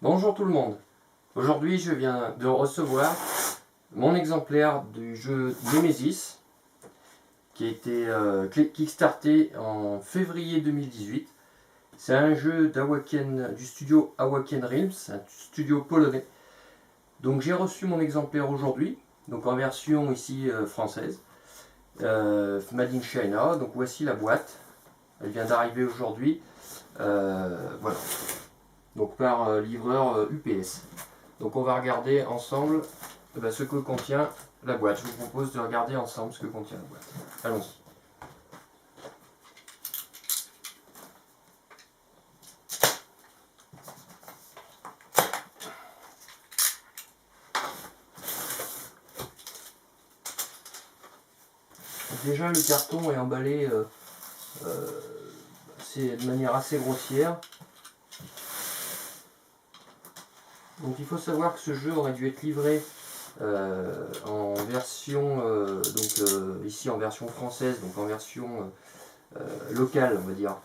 Bonjour tout le monde. Aujourd'hui je viens de recevoir mon exemplaire du jeu Nemesis qui a été kickstarté en février 2018. C'est un jeu du studio Awaken Realms, un studio polonais. Donc j'ai reçu mon exemplaire aujourd'hui, donc en version ici française, Made in China. Donc voici la boîte, elle vient d'arriver aujourd'hui. Voilà. Donc par livreur UPS. Donc on va regarder ensemble ce que contient la boîte. Je vous propose de regarder ensemble ce que contient la boîte. Allons-y. Déjà le carton est emballé de manière assez grossière. Donc il faut savoir que ce jeu aurait dû être livré en version, ici en version française, donc en version locale on va dire,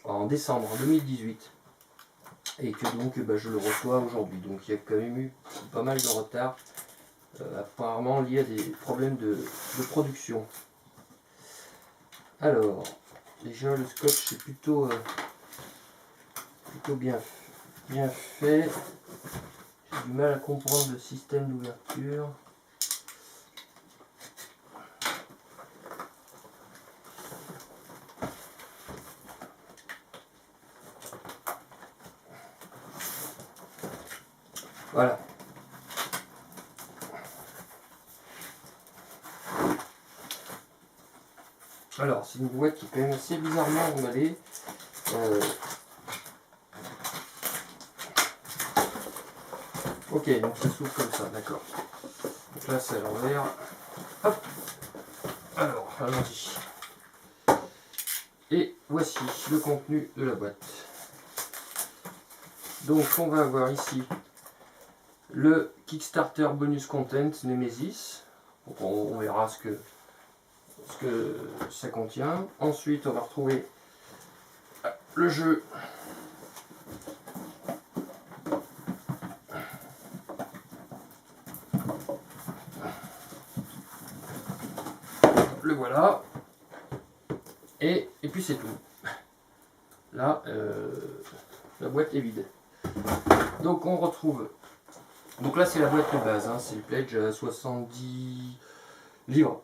en décembre 2018. Et que donc je le reçois aujourd'hui. Donc il y a quand même eu pas mal de retard, apparemment lié à des problèmes de production. Alors, déjà le scotch est plutôt bien fait. J'ai du mal à comprendre le système d'ouverture. Voilà. Alors, c'est une boîte qui est quand même assez bizarrement emballée. Ok, donc ça s'ouvre comme ça, d'accord. Donc là, c'est à l'envers. Hop. Alors, allons-y. Et voici le contenu de la boîte. Donc, on va avoir ici le Kickstarter Bonus Content Nemesis. Donc, on verra ce que ça contient. Ensuite, on va retrouver le jeu. Le voilà. Et puis c'est tout. Là, la boîte est vide. Donc on retrouve. Donc là c'est la boîte de base, hein, c'est le pledge à 70 livres.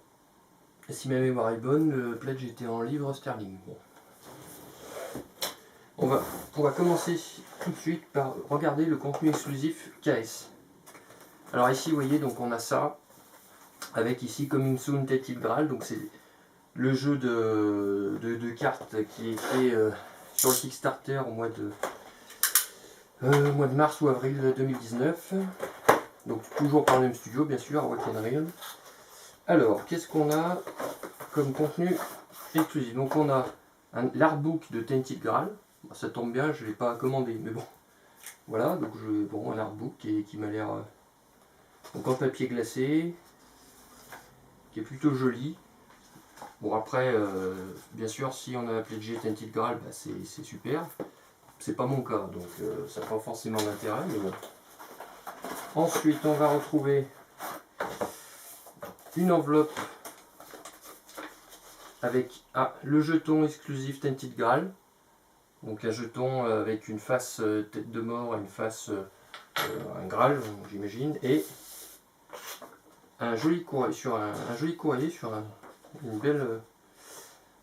Et si ma mémoire est bonne, le pledge était en livres sterling. Bon. On va commencer tout de suite par regarder le contenu exclusif KS. Alors ici vous voyez, donc on a ça, avec ici Coming Soon Tainted Grail, donc c'est le jeu de cartes qui est fait sur le Kickstarter au mois de mars ou avril 2019. Donc toujours par le même studio, bien sûr, Awaken Realms. Alors, qu'est-ce qu'on a comme contenu exclusif? Donc on a l'artbook de Tainted Grail. Bon, ça tombe bien, je ne l'ai pas commandé, mais bon. Voilà, donc un artbook qui m'a l'air donc en papier glacé, qui est plutôt joli. Bon après, bien sûr, si on a pledgé Tainted Grail, c'est super. C'est pas mon cas, donc ça n'a pas forcément d'intérêt, mais bon. Ensuite, on va retrouver une enveloppe avec le jeton exclusif Tainted Grail. Donc un jeton avec une face tête de mort et une face un Graal, j'imagine, et un joli courrier sur une belle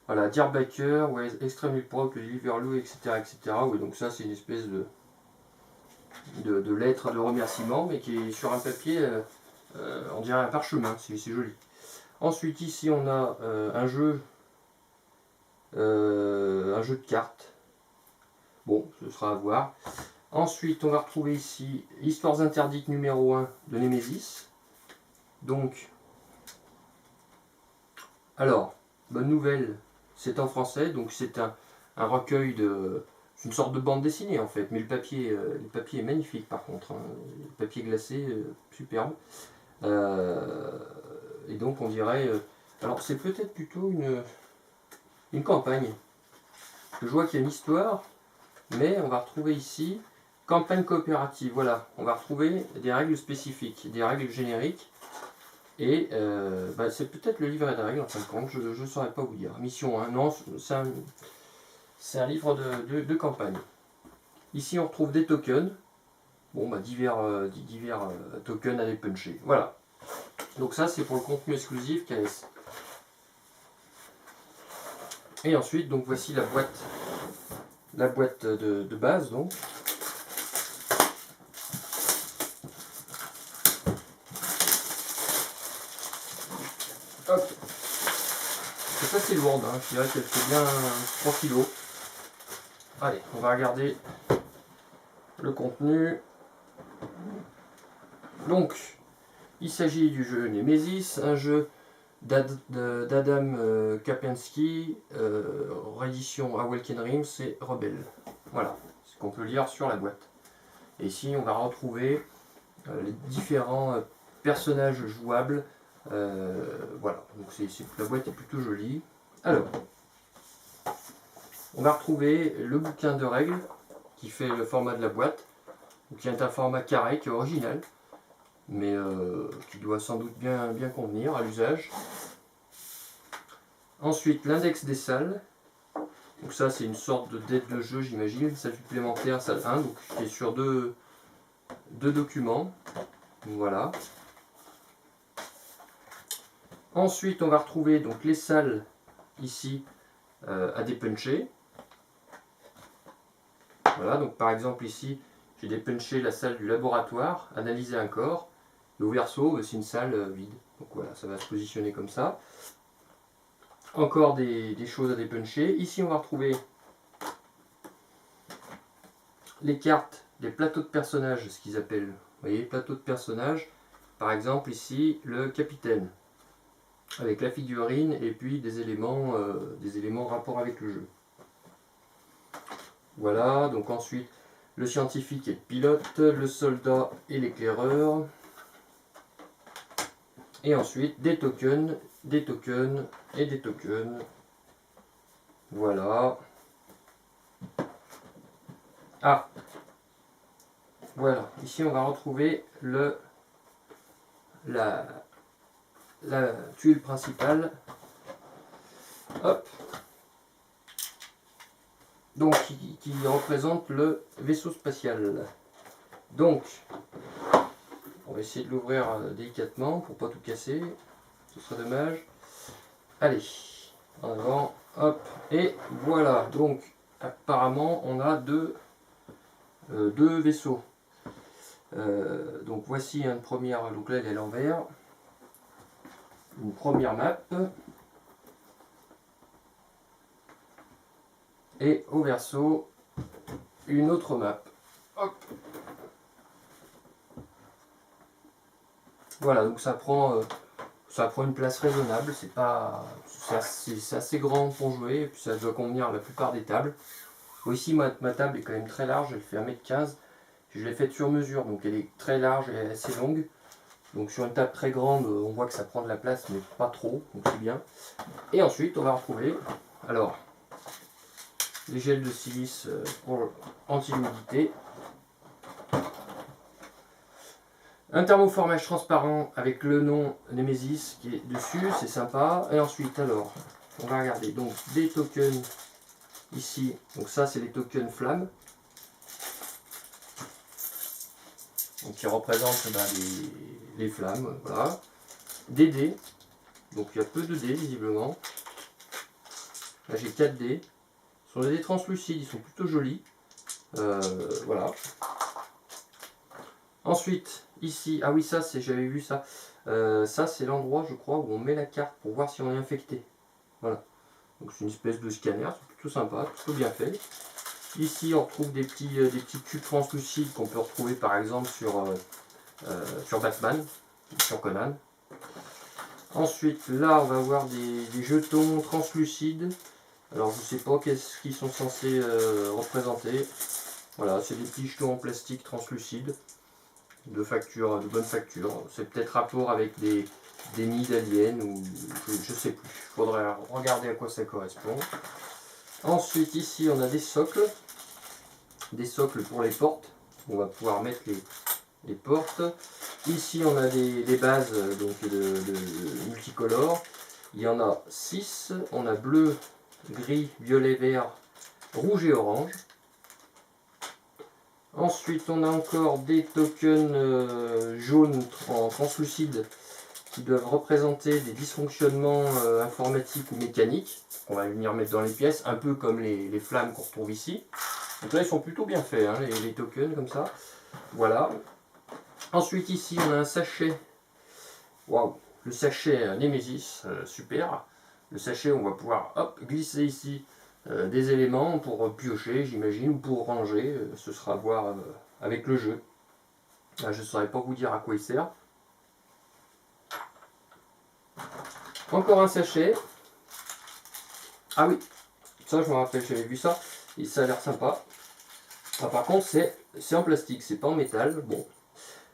voilà, Dear Baker, ouais, Extremely Proc, Liverloo, etc., etc. Oui, donc ça c'est une espèce de lettre de remerciement, mais qui est sur un papier, on dirait un parchemin, c'est joli. Ensuite ici on a un jeu de cartes. Bon, ce sera à voir. Ensuite, on va retrouver ici Histoires interdites numéro 1 de Nemesis. Donc, alors, bonne nouvelle, c'est en français, donc c'est un recueil de... C'est une sorte de bande dessinée en fait, mais le papier est magnifique par contre. Hein. Le papier glacé, superbe. Et donc on dirait... alors c'est peut-être plutôt une campagne. Je vois qu'il y a une histoire, mais on va retrouver ici campagne coopérative, voilà, on va retrouver des règles spécifiques, des règles génériques. Et c'est peut-être le livret de règles en fin de compte, je ne saurais pas vous dire. Mission 1, non, c'est un livre de campagne. Ici on retrouve des tokens, bon divers tokens à dépuncher. Voilà. Donc ça c'est pour le contenu exclusif KS. Et ensuite donc voici la boîte de base donc. Hop. C'est assez lourde, hein. Je dirais qu'elle fait bien 3 kg. Allez, on va regarder le contenu. Donc, il s'agit du jeu Nemesis, un jeu d'Adam Kapensky, réédition Awaken Realms et Rebelle. Voilà, ce qu'on peut lire sur la boîte. Et ici, on va retrouver les différents personnages jouables. Voilà, donc la boîte est plutôt jolie. Alors, on va retrouver le bouquin de règles qui fait le format de la boîte, qui est un format carré qui est original, mais qui doit sans doute bien convenir à l'usage. Ensuite, l'index des salles. Donc ça, c'est une sorte d'aide de jeu, j'imagine, salle supplémentaire, salle 1, donc qui est sur deux documents. Voilà. Ensuite, on va retrouver donc les salles ici à dépuncher. Voilà, donc par exemple ici, j'ai dépunché la salle du laboratoire, analyser un corps. Et au verso, c'est une salle vide. Donc voilà, ça va se positionner comme ça. Encore des choses à dépuncher. Ici, on va retrouver les cartes, les plateaux de personnages, ce qu'ils appellent. Vous voyez, plateau de personnages. Par exemple, ici, le capitaine. Avec la figurine et puis des éléments en rapport avec le jeu. Voilà, donc ensuite, le scientifique et le pilote, le soldat et l'éclaireur. Et ensuite, des tokens et des tokens. Voilà. Ah, voilà. Ici, on va retrouver la tuile principale. Hop. Donc, qui représente le vaisseau spatial. Donc, on va essayer de l'ouvrir délicatement pour pas tout casser. Ce serait dommage. Allez, en avant, hop, et voilà. Donc, apparemment, on a deux vaisseaux. Donc, voici une première. Donc là, elle est à l'envers. Une première map. Et au verso, une autre map. Hop. Voilà, donc ça prend une place raisonnable, c'est assez grand pour jouer, et puis ça doit convenir à la plupart des tables. Ici, ma table est quand même très large, elle fait 1m15. Je l'ai faite sur mesure, donc elle est très large et assez longue. Donc sur une table très grande, on voit que ça prend de la place, mais pas trop, donc c'est bien. Et ensuite, on va retrouver, alors, les gels de silice pour anti-humidité. Un thermoformage transparent avec le nom Nemesis qui est dessus, c'est sympa. Et ensuite, alors, on va regarder. Donc, des tokens ici. Donc, ça, c'est les tokens flammes. Donc, qui représentent les flammes. Voilà. Des dés. Donc, il y a peu de dés, visiblement. Là, j'ai 4 dés. Ce sont des dés translucides, ils sont plutôt jolis. Voilà. Ensuite, ici, ah oui, ça, j'avais vu ça. Ça, c'est l'endroit, je crois, où on met la carte pour voir si on est infecté. Voilà. Donc, c'est une espèce de scanner, c'est plutôt sympa, plutôt bien fait. Ici, on retrouve des petits cubes translucides qu'on peut retrouver, par exemple, sur Batman, sur Conan. Ensuite, là, on va avoir des jetons translucides. Alors, je ne sais pas qu'est-ce qu'ils sont censés représenter. Voilà, c'est des petits jetons en plastique translucides. De bonne facture. C'est peut-être rapport avec des nids d'aliens ou je sais plus. Il faudrait regarder à quoi ça correspond. Ensuite, ici, on a des socles. Des socles pour les portes. On va pouvoir mettre les portes. Ici on a des bases donc de multicolores. Il y en a 6. On a bleu, gris, violet, vert, rouge et orange. Ensuite on a encore des tokens jaunes en translucide qui doivent représenter des dysfonctionnements informatiques ou mécaniques. On va venir mettre dans les pièces, un peu comme les flammes qu'on retrouve ici. Donc là ils sont plutôt bien faits, hein, les tokens comme ça. Voilà. Ensuite ici on a un sachet. Waouh, le sachet Nemesis, super. Le sachet, on va pouvoir hop, glisser ici des éléments pour piocher, j'imagine, ou pour ranger. Ce sera à voir avec le jeu. Là, je ne saurais pas vous dire à quoi il sert. Encore un sachet. Ah oui, ça je me rappelle, j'avais vu ça. Et ça a l'air sympa. Ah, par contre, c'est en plastique, c'est pas en métal. Bon.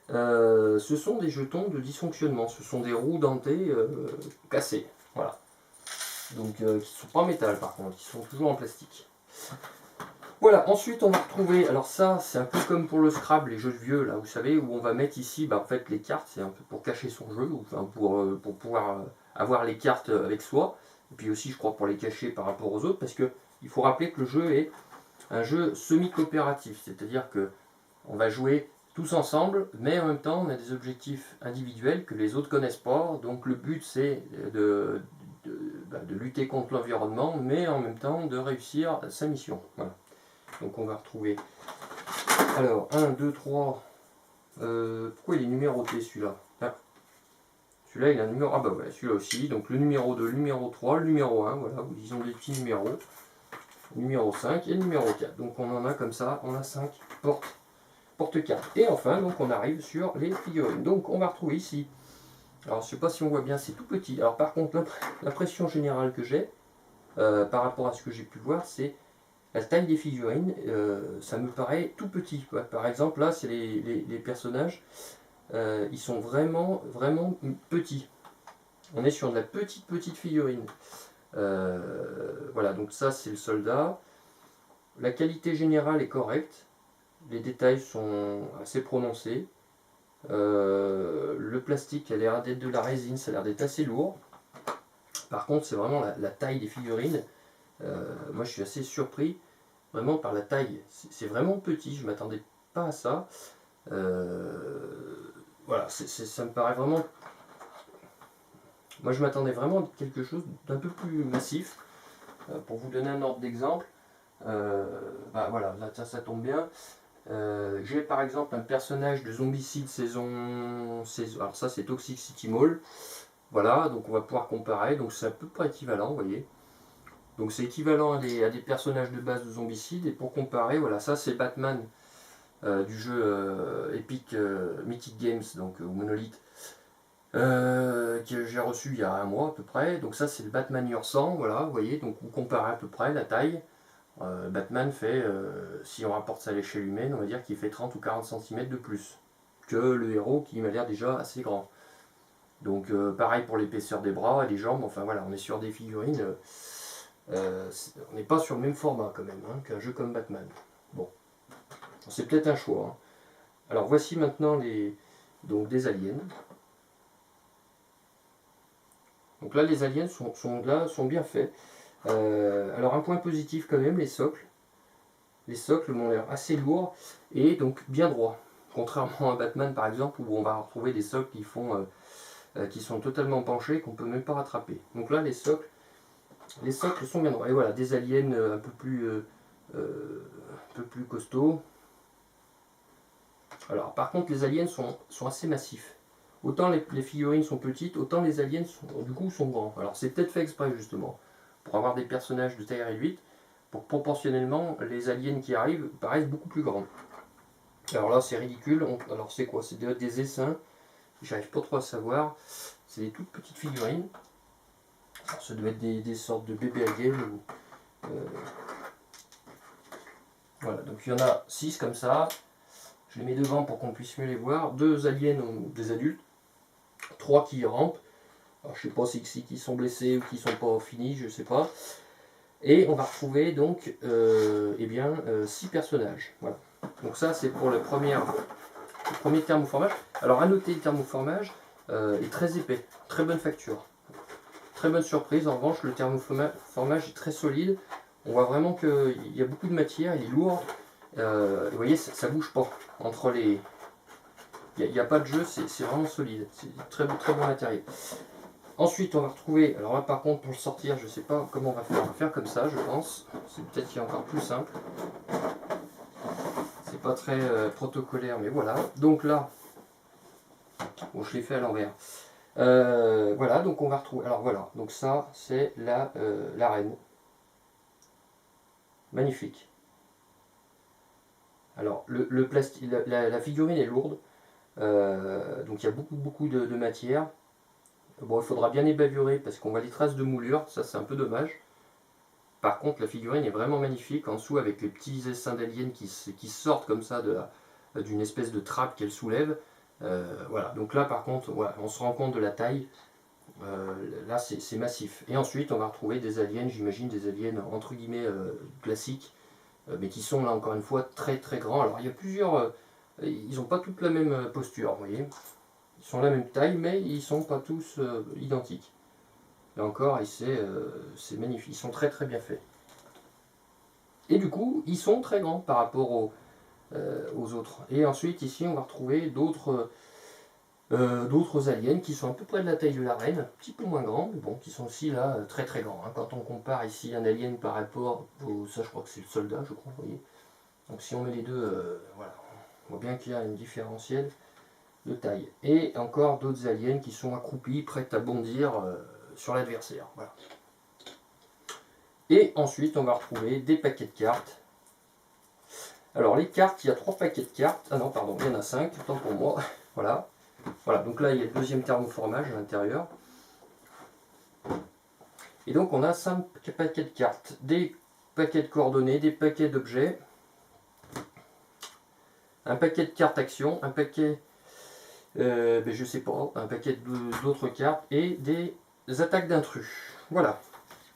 Ce sont des jetons de dysfonctionnement. Ce sont des roues dentées cassées. Voilà. Donc qui ne sont pas en métal par contre, qui sont toujours en plastique. Voilà, ensuite on va retrouver, alors ça c'est un peu comme pour le Scrabble, les jeux de vieux là, vous savez, où on va mettre ici en fait les cartes, c'est un peu pour cacher son jeu, ou enfin pour pouvoir avoir les cartes avec soi, et puis aussi je crois pour les cacher par rapport aux autres, parce que il faut rappeler que le jeu est un jeu semi-coopératif, c'est-à-dire que on va jouer tous ensemble, mais en même temps on a des objectifs individuels que les autres connaissent pas, donc le but c'est de lutter contre l'environnement, mais en même temps de réussir sa mission. Voilà. Donc on va retrouver. Alors, 1, 2, 3. Pourquoi il est numéroté celui-là? Ah, celui-là il a un numéro. Ah bah voilà, celui-là aussi. Donc le numéro 2, le numéro 3, le numéro 1, voilà, ils ont des petits numéros. Le numéro 5 et le numéro 4. Donc on en a comme ça, on a 5 porte-cartes. Et enfin, donc on arrive sur les figurines. Donc on va retrouver ici. Alors je ne sais pas si on voit bien, c'est tout petit. Alors par contre, l'impression générale que j'ai, par rapport à ce que j'ai pu voir, c'est la taille des figurines, ça me paraît tout petit. Par exemple, là, c'est les personnages, ils sont vraiment, vraiment petits. On est sur de la petite figurine. Voilà, donc ça, c'est le soldat. La qualité générale est correcte. Les détails sont assez prononcés. Le plastique a l'air d'être de la résine, ça a l'air d'être assez lourd. Par contre, c'est vraiment la taille des figurines. Moi, je suis assez surpris vraiment par la taille. C'est vraiment petit, je ne m'attendais pas à ça. Voilà, ça me paraît vraiment... Moi, je m'attendais vraiment à quelque chose d'un peu plus massif. Pour vous donner un ordre d'exemple, voilà, là, ça tombe bien. J'ai par exemple un personnage de Zombicide saison... Alors ça, c'est Toxic City Mall. Voilà, donc on va pouvoir comparer. Donc c'est à peu près équivalent, vous voyez. Donc c'est équivalent à des personnages de base de Zombicide. Et pour comparer, voilà, ça c'est Batman du jeu Epic Mythic Games, donc ou Monolith, que j'ai reçu il y a un mois à peu près. Donc ça c'est le Batman Year 100, voilà, vous voyez, donc on compare à peu près la taille. Batman fait, si on rapporte ça à l'échelle humaine, on va dire qu'il fait 30 ou 40 cm de plus que le héros qui m'a l'air déjà assez grand. Donc pareil pour l'épaisseur des bras et des jambes, enfin voilà, on est sur des figurines, on n'est pas sur le même format quand même hein, qu'un jeu comme Batman. Bon, c'est peut-être un choix. Hein. Alors voici maintenant donc des aliens. Donc là les aliens sont bien faits. Alors un point positif quand même, les socles. Les socles m'ont l'air assez lourds et donc bien droits. Contrairement à Batman par exemple où on va retrouver des socles qui sont totalement penchés qu'on ne peut même pas rattraper. Donc là les socles sont bien droits. Et voilà, des aliens un peu plus costauds. Alors par contre les aliens sont assez massifs. Autant les figurines sont petites, autant les aliens sont grands. Alors c'est peut-être fait exprès justement, pour avoir des personnages de taille réduite, pour que proportionnellement les aliens qui arrivent paraissent beaucoup plus grands. Alors là c'est ridicule, alors c'est quoi? C'est des essaims, j'arrive pas trop à savoir, c'est des toutes petites figurines. Alors, ça doit être des sortes de bébés aliens. Voilà, donc il y en a 6 comme ça. Je les mets devant pour qu'on puisse mieux les voir. 2 aliens, des adultes. 3 qui rampent. Alors, je ne sais pas si qui sont blessés ou qui ne sont pas finis, je ne sais pas. Et on va retrouver donc 6 personnages. Voilà. Donc ça c'est pour le premier thermoformage. Alors à noter, le thermoformage est très épais, très bonne facture. Très bonne surprise, en revanche le thermoformage est très solide. On voit vraiment qu'il y a beaucoup de matière, il est lourd. Vous voyez, ça bouge pas entre les... Il n'y a pas de jeu, c'est vraiment solide. C'est très bon matériel. Ensuite, on va retrouver... Alors là, par contre, pour le sortir, je ne sais pas comment on va faire. On va faire comme ça, je pense. C'est peut-être qu'il est encore plus simple. C'est pas très protocolaire, mais voilà. Donc là... Bon, je l'ai fait à l'envers. Voilà, donc on va retrouver... Alors voilà, donc ça, c'est la reine. Magnifique. Alors, le plastique, la figurine est lourde. Donc il y a beaucoup de matière. Bon, il faudra bien ébalurer parce qu'on voit les traces de moulure, ça c'est un peu dommage. Par contre, la figurine est vraiment magnifique en dessous avec les petits essaims d'aliens qui sortent comme ça d'une espèce de trappe qu'elle soulève. Voilà, donc là par contre, voilà, on se rend compte de la taille. Là c'est massif. Et ensuite, on va retrouver des aliens, j'imagine des aliens entre guillemets classiques, mais qui sont là encore une fois très grands. Alors il y a plusieurs. Ils n'ont pas toutes la même posture, vous voyez. Ils sont la même taille, mais ils ne sont pas tous identiques. Là encore, c'est magnifique. Ils sont très bien faits. Et du coup, ils sont très grands par rapport aux autres. Et ensuite, ici, on va retrouver d'autres aliens qui sont à peu près de la taille de la reine, un petit peu moins grands, mais bon, qui sont aussi là très grands. Hein. Quand on compare ici un alien par rapport au... Ça, je crois que c'est le soldat, je crois, vous voyez. Donc si on met les deux, voilà, on voit bien qu'il y a une différentielle de taille. Et encore d'autres aliens qui sont accroupis, prêts à bondir sur l'adversaire. Voilà. Et ensuite, on va retrouver des paquets de cartes. Alors les cartes, il y a 3 paquets de cartes. Ah non, pardon, il y en a 5, autant pour moi. Voilà. Voilà, donc là, il y a le deuxième thermoformage à l'intérieur. Et donc, on a 5 paquets de cartes. Des paquets de coordonnées, des paquets d'objets, un paquet de cartes action, un paquet... je sais pas, un paquet d'autres cartes et des attaques d'intrus. Voilà.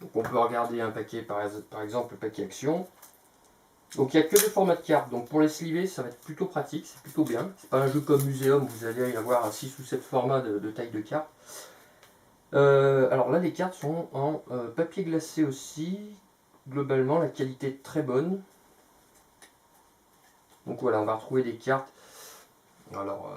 Donc on peut regarder un paquet, par exemple le paquet action. Donc il n'y a que deux formats de cartes. Donc pour les sliver, ça va être plutôt pratique, c'est plutôt bien. C'est pas un jeu comme Muséum où vous allez avoir 6 ou 7 formats de taille de cartes. Alors là, les cartes sont en papier glacé aussi. Globalement, la qualité est très bonne. Donc voilà, on va retrouver des cartes. Alors...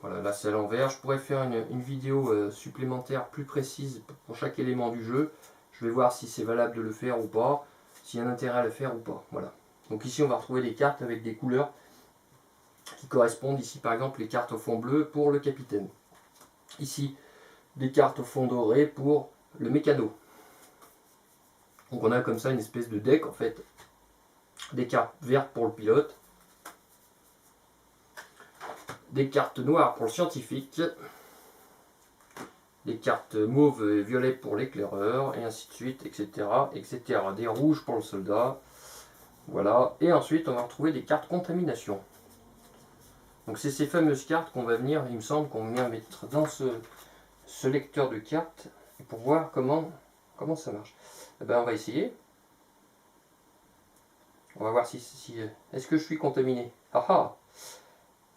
voilà, là c'est à l'envers. Je pourrais faire une vidéo supplémentaire plus précise pour chaque élément du jeu. Je vais voir si c'est valable de le faire ou pas, s'il y a un intérêt à le faire ou pas. Voilà. Donc ici on va retrouver des cartes avec des couleurs qui correspondent. Ici par exemple les cartes au fond bleu pour le capitaine. Ici des cartes au fond doré pour le mécano. Donc on a comme ça une espèce de deck en fait. Des cartes vertes pour le pilote. Des cartes noires pour le scientifique, des cartes mauve et violet pour l'éclaireur, et ainsi de suite, etc., etc. Des rouges pour le soldat, voilà. Et ensuite, on va retrouver des cartes contamination. Donc c'est ces fameuses cartes qu'on va venir, il me semble, qu'on vient mettre dans ce lecteur de cartes, pour voir comment ça marche. Eh ben, on va essayer. On va voir si est-ce que je suis contaminé. Ah ah.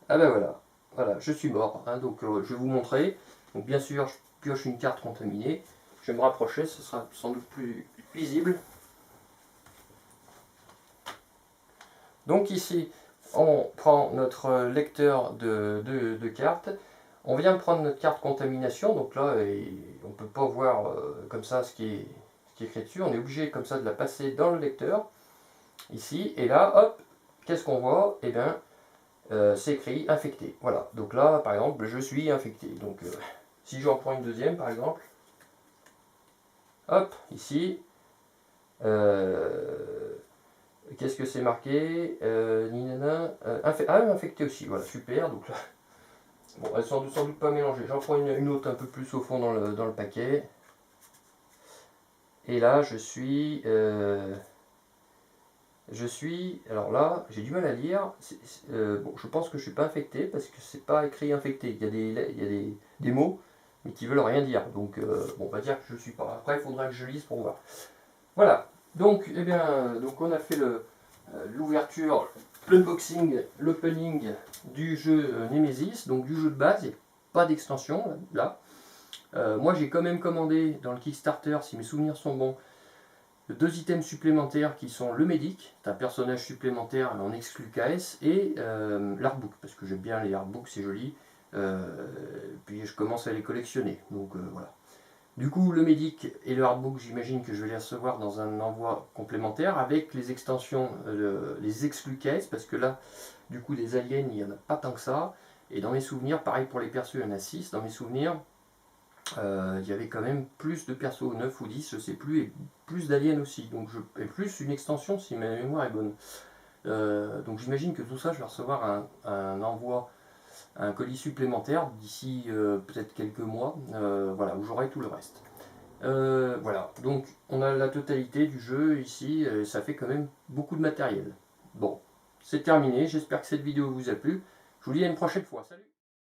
Ah ben voilà, je suis mort. Hein, donc je vais vous montrer. Donc bien sûr, je pioche une carte contaminée. Je vais me rapprocher, ce sera sans doute plus visible. Donc ici, on prend notre lecteur de cartes. On vient prendre notre carte contamination. Donc là, on ne peut pas voir comme ça ce qui est écrit dessus. On est obligé comme ça de la passer dans le lecteur. Ici, et là, hop, qu'est-ce qu'on voit? Eh bien, c'est écrit infecté. Voilà, donc là par exemple je suis infecté. Donc si j'en prends une deuxième par exemple, hop, ici, qu'est-ce que c'est marqué? Infecté aussi, voilà, super. Donc là, bon, elles sont sans doute pas mélangées. J'en prends une autre un peu plus au fond dans le paquet. Et là je suis, alors là, j'ai du mal à lire. Bon, je pense que je ne suis pas infecté parce que c'est pas écrit infecté. Il y a des mots, mais qui veulent rien dire. Donc, bon, on va dire que je ne suis pas. Après, il faudra que je lise pour voir. Voilà. Donc, eh bien, donc on a fait l'ouverture l'unboxing, l'opening du jeu Nemesis, donc du jeu de base, et pas d'extension là. Moi j'ai quand même commandé dans le Kickstarter, si mes souvenirs sont bons, 2 items supplémentaires qui sont le Medic, c'est un personnage supplémentaire en exclu KS, et l'artbook, parce que j'aime bien les artbooks, c'est joli. Puis je commence à les collectionner, donc voilà. Du coup, le Medic et le Artbook, j'imagine que je vais les recevoir dans un envoi complémentaire avec les extensions, les exclus cases, parce que là, du coup, des aliens, il n'y en a pas tant que ça. Et dans mes souvenirs, pareil pour les persos, il y en a 6. Dans mes souvenirs, il y avait quand même plus de persos, 9 ou 10, je sais plus, et plus d'aliens aussi. Donc, et plus une extension si ma mémoire est bonne. Donc, j'imagine que tout ça, je vais recevoir un envoi, un colis supplémentaire d'ici peut-être quelques mois, voilà, où j'aurai tout le reste. Voilà, donc on a la totalité du jeu ici, ça fait quand même beaucoup de matériel. Bon, c'est terminé, j'espère que cette vidéo vous a plu. Je vous dis à une prochaine fois, salut!